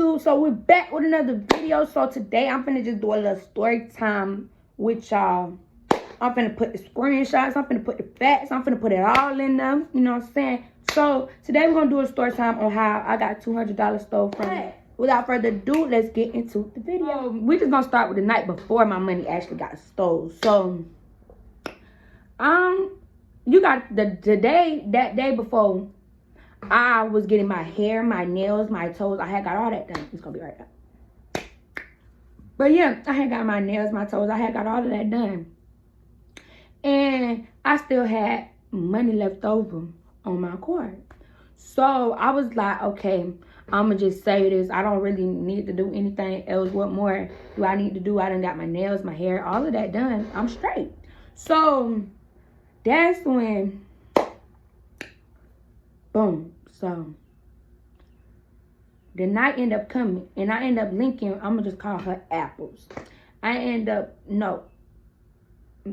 YouTube? So we're back with another video. So today I'm finna just do a little story time with y'all. I'm finna put the screenshots, I'm finna put the facts, I'm finna put it all in them. You know what I'm saying? So today we're gonna do a story time on how I got $200 stole from me. Without further ado, let's get into the video. We just gonna start with the night before my money actually got stole. So you got that day before, I was getting my hair, my nails, my toes. I had got all that done. It's gonna be right now. But yeah, I had got my nails, my toes. I had got all of that done. And I still had money left over on my card. So I was like, okay, I'm going to just say this. I don't really need to do anything else. What more do I need to do? I done got my nails, my hair, all of that done. I'm straight. So that's when, boom. So the night ended up coming. And I end up linking, I'm going to just call her Apples.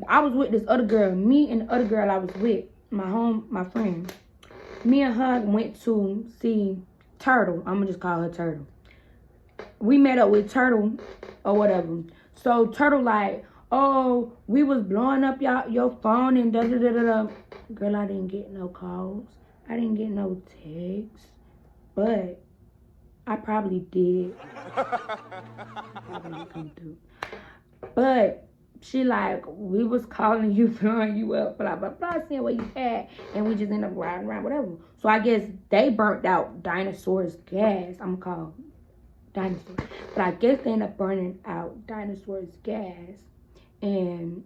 I was with this other girl. Me and the other girl I was with, my friend. Me and her went to see Turtle. I'm going to just call her Turtle. We met up with Turtle or whatever. So Turtle like, oh, we was blowing up your phone and da-da-da-da-da. Girl, I didn't get no calls. I didn't get no texts. But I probably did. But she like, we was calling you, blowing you up, blah, blah, blah, saying what you had. And we just ended up riding around, whatever. So I guess they burnt out Dinosaur's gas. I'm called Dinosaur. But I guess they ended up burning out Dinosaur's gas. And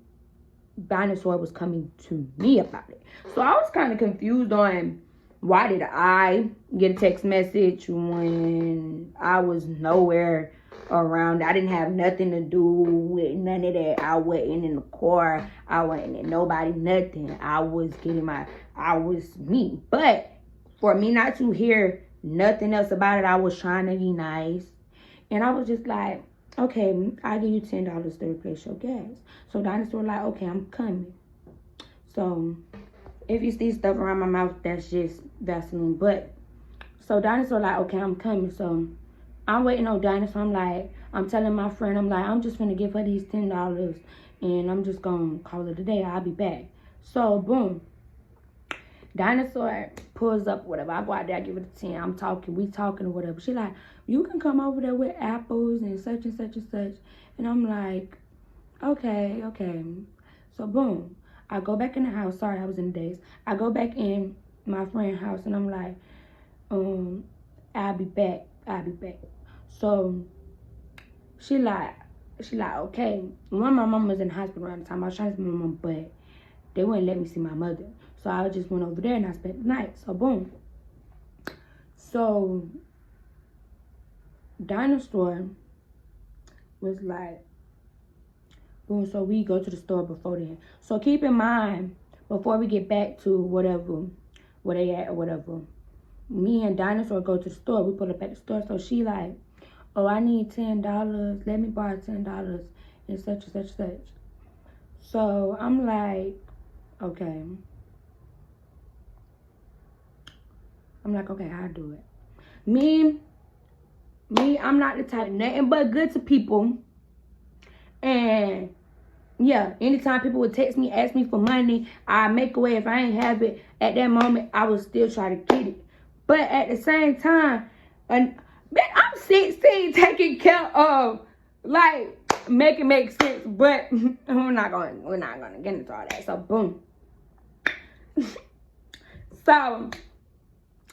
Dinosaur was coming to me about it. So I was kind of confused on why did I get a text message when I was nowhere around. I didn't have nothing to do with none of that. I wasn't in the car. I wasn't in nobody, nothing. I was me. But for me not to hear nothing else about it, I was trying to be nice. And I was just like, okay, I'll give you $10 to replace your gas. So Dinosaur like, okay, I'm coming. So if you see stuff around my mouth, that's just Vaseline. But so Dinosaur like, okay, I'm coming. So I'm waiting on Dinosaur. I'm telling my friend, I'm just gonna give her these $10 and I'm just gonna call it a day. I'll be back. So boom. Dinosaur pulls up, whatever. I go out there, I give her the 10. We talking or whatever. She like, you can come over there with Apples and such and such and such. And I'm like, okay. So boom. I go back in the house. Sorry, I was in the days. I go back in my friend's house and I'm like, I'll be back. So she like, okay. One, my mom was in the hospital around the time. I was trying to see my mom, but they wouldn't let me see my mother. So I just went over there and I spent the night. So boom. So Dinosaur was like, boom, so we go to the store before then. So keep in mind, before we get back to whatever, where they at or whatever, me and Dinosaur go to the store. We pull up at the store. So she like, oh, I need $10. Let me borrow $10 and such and such and such. So I'm like, okay. Okay, I'll do it. Me, I'm not the type, nothing but good to people. And yeah, anytime people would text me, ask me for money, I make a way. If I ain't have it at that moment, I would still try to get it. But at the same time, I'm 16 taking care of, like, make it make sense. But we're not gonna get into all that. So boom. So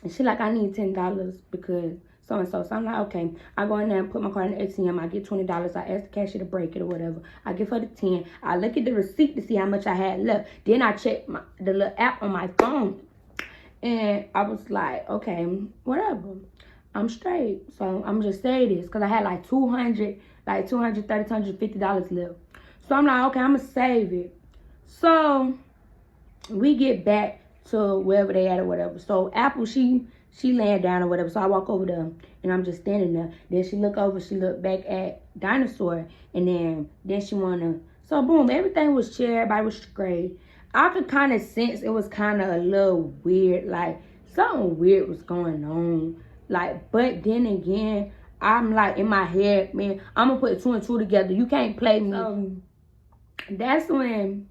she like, I need $10 because so and so. So I'm like, okay. I go in there and put my card in the ATM. I get $20. I ask the cashier to break it or whatever. I give her the 10. I look at the receipt to see how much I had left. Then I check the little app on my phone. And I was like, okay, whatever. I'm straight. So I'm just say this because I had like $230, $250 left. So I'm like, okay, I'm going to save it. So we get back to wherever they at or whatever. So Apple, she laying down or whatever. So I walk over there and I'm just standing there. Then she look over, she look back at Dinosaur, and then she wanna. So boom, everything was chill, everybody was great. I could kind of sense it was kind of a little weird, like something weird was going on. Like, but then again, I'm like, in my head, man, I'm gonna put 2 and 2 together. You can't play me. That's when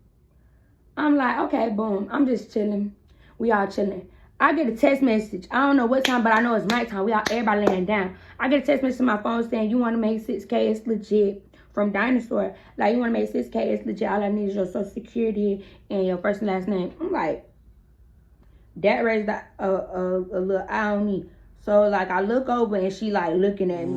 I'm like, okay, boom. I'm just chilling. We all chilling. I get a text message. I don't know what time, but I know it's nighttime. Everybody laying down. I get a text message to my phone saying, you want to make 6K? It's legit. From Dinosaur. Like, you want to make 6K? It's legit. All I need is your social security and your first and last name. I'm like, that raised a little eye on me. So, like, I look over and she, like, looking at me.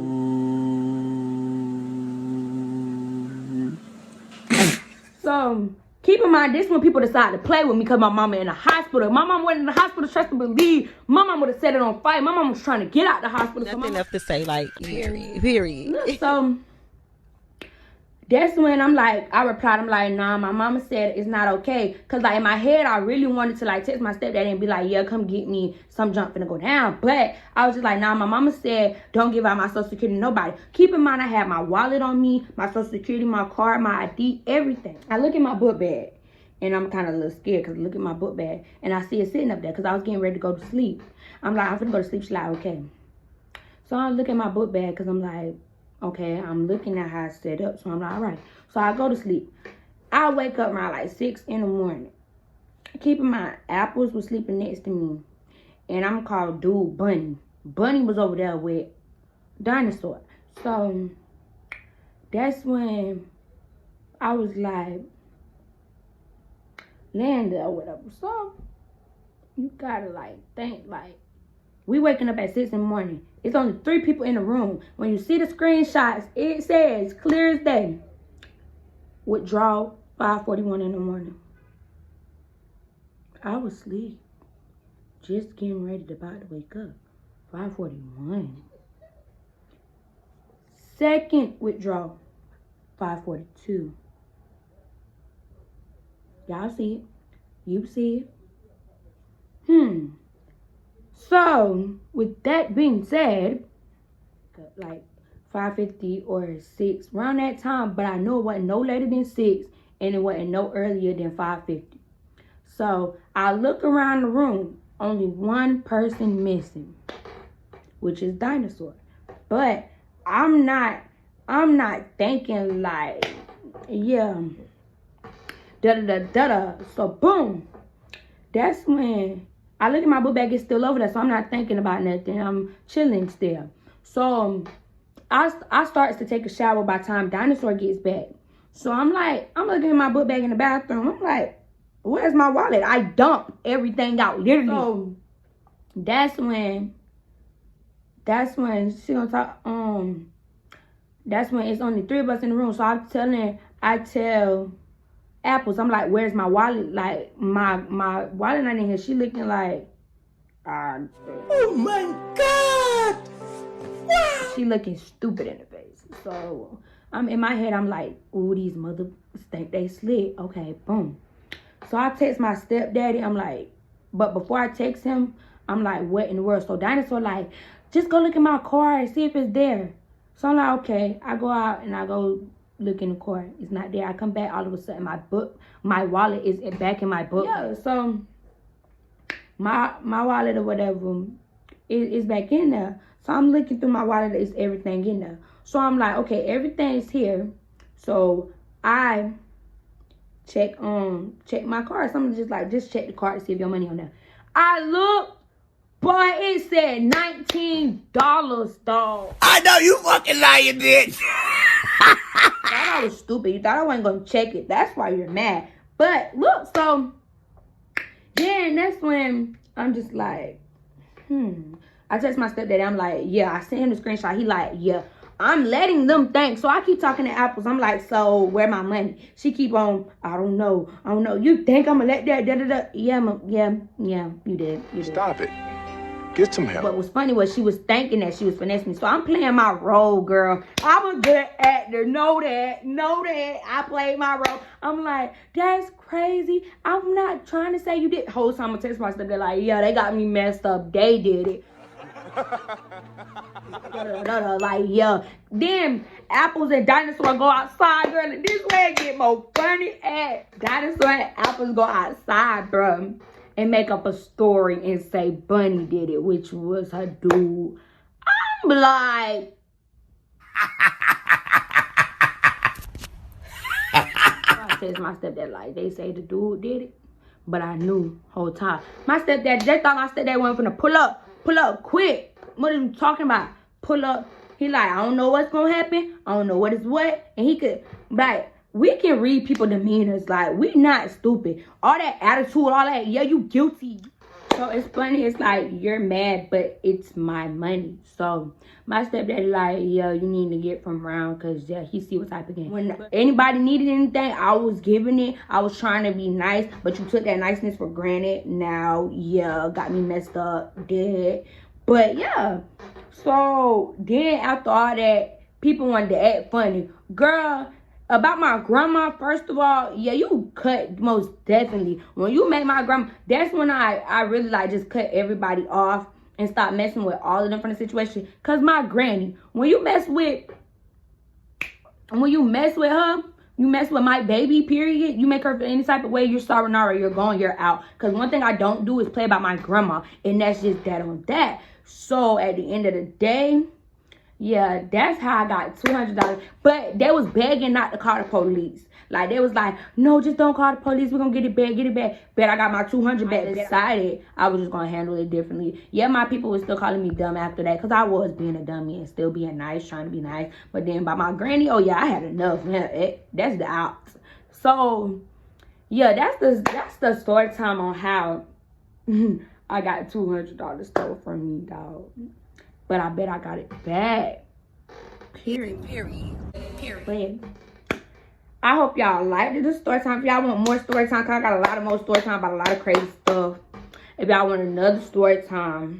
So, keep in mind, this when people decide to play with me because my mama in the hospital. My mama went in the hospital, trust and believe. My mama would have set it on fire. My mama was trying to get out the hospital. Nothing left to say, like, period. Look, so, that's when I'm like, I replied, I'm like, nah, my mama said it's not okay. Because, like, in my head, I really wanted to, like, text my stepdaddy and be like, yeah, come get me. Some junk finna go down. But I was just like, nah, my mama said don't give out my social security to nobody. Keep in mind, I had my wallet on me, my social security, my card, my ID, everything. I look at my book bag. And I'm kind of a little scared because I look at my book bag. And I see it sitting up there because I was getting ready to go to sleep. I'm like, I'm finna go to sleep. She's like, okay. So I look at my book bag because I'm like, okay, I'm looking at how it's set up. So I'm like, all right. So I go to sleep. I wake up around like 6 in the morning. Keep in mind, Apples was sleeping next to me. And I'm called dude Bunny. Bunny was over there with Dinosaur. So that's when I was like, Landa or whatever. So you gotta like think like, we waking up at 6 in the morning. It's only 3 people in the room. When you see the screenshots, it says clear as day. Withdrawal 5:41 in the morning. I was asleep. Just getting ready to about to wake up. 5:41. Second withdrawal 5:42. Y'all see it? You see it? So, with that being said, like 5:50 or 6, around that time, but I know it wasn't no later than 6, and it wasn't no earlier than 5:50. So, I look around the room, only one person missing, which is Dinosaur. But I'm not thinking like, yeah, da-da-da-da-da. So, boom. That's when I look at my book bag, it's still over there, so I'm not thinking about nothing. I'm chilling still. So I starts to take a shower by the time Dinosaur gets back. So I'm like, I'm looking at my book bag in the bathroom. I'm like, where's my wallet? I dump everything out, literally. So that's when she gonna talk. That's when it's only 3 of us in the room. So I tell Apples, I'm like, where's my wallet? Like, my wallet not in here. She looking like, oh my God! Wow! She looking stupid in the face. So, I'm in my head, I'm like, ooh, these mothers think they slick. Okay, boom. So, I text my stepdaddy. I'm like, but before I text him, I'm like, what in the world? So, Dinosaur like, just go look at my car and see if it's there. So, I'm like, okay. I go out and I go look in the car. It's not there. I come back, all of a sudden my wallet is back in my book. Yeah, so my wallet or whatever is back in there. So I'm looking through my wallet, is everything in there. So I'm like, okay, everything is here. So I check my card. So I'm just check the card to see if your money on there. I look, boy, it said $19, dog. I know you fucking lying, bitch. Thought I was stupid. You thought I wasn't gonna check it. That's why you're mad. But look, so yeah, and that's when I'm just like, I text my stepdaddy. I'm like, yeah, I sent him the screenshot. He like, yeah, I'm letting them think. So I keep talking to Apples. I'm like, so where my money? She keep on, I don't know. You think I'm gonna let that? Yeah, you did. Stop it. Get some help. What was funny was she was thinking that she was finessing me. So I'm playing my role, girl. I'm a good actor. Know that. I played my role. I'm like, that's crazy. I'm not trying to say you did. Whole time I text my stuff. They're like, yeah, they got me messed up. They did it. Like, yeah. Then Apples and Dinosaur go outside, girl. And this way it get more funny. Dinosaur and Apples go outside, bro, and make up a story and say Bunny did it, which was her dude. I'm like, I said my stepdad, like, they say the dude did it, but I knew whole time. My stepdad just thought my stepdad wasn't finna pull up quick. What are you talking about? Pull up. He like, I don't know what's gonna happen. I don't know what is what. And he could, like, we can read people demeanors. Like, we not stupid. All that attitude, all that, yeah, you guilty. So it's funny, it's like, you're mad, but it's my money. So my stepdaddy like, yeah, you need to get from around, because yeah, he see what type of game. When anybody needed anything, I was giving it. I was trying to be nice, but you took that niceness for granted. Now, yeah, got me messed up, dead. But yeah, so then after all that, people wanted to act funny. Girl, about my grandma, first of all, yeah, you cut most definitely. When you met my grandma, that's when I really like just cut everybody off and stop messing with all of them from the situation. Cause my granny, when you mess with her, you mess with my baby, period, you make her feel any type of way, you're sayonara, you're gone, you're out. Cause one thing I don't do is play about my grandma, and that's just that on that. So at the end of the day, yeah, that's how I got $200. But they was begging not to call the police. Like, they was like, no, just don't call the police. We're going to get it back. But I got my $200 back. I decided I was just going to handle it differently. Yeah, my people was still calling me dumb after that, because I was being a dummy and still being nice, trying to be nice. But then by my granny, oh, yeah, I had enough. Yeah, that's the outs. So, yeah, that's the story time on how I got $200 stolen from me, dog. But I bet I got it back. Period. But I hope y'all liked the story time. If y'all want more story time, cause I got a lot of more story time about a lot of crazy stuff. If y'all want another story time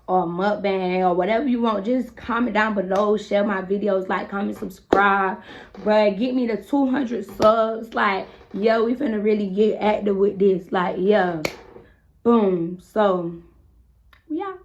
or mukbang or whatever you want, just comment down below. Share my videos, like, comment, subscribe. But get me the 200 subs. Like, yo, we finna really get active with this. Like, yeah. Boom. So, yeah.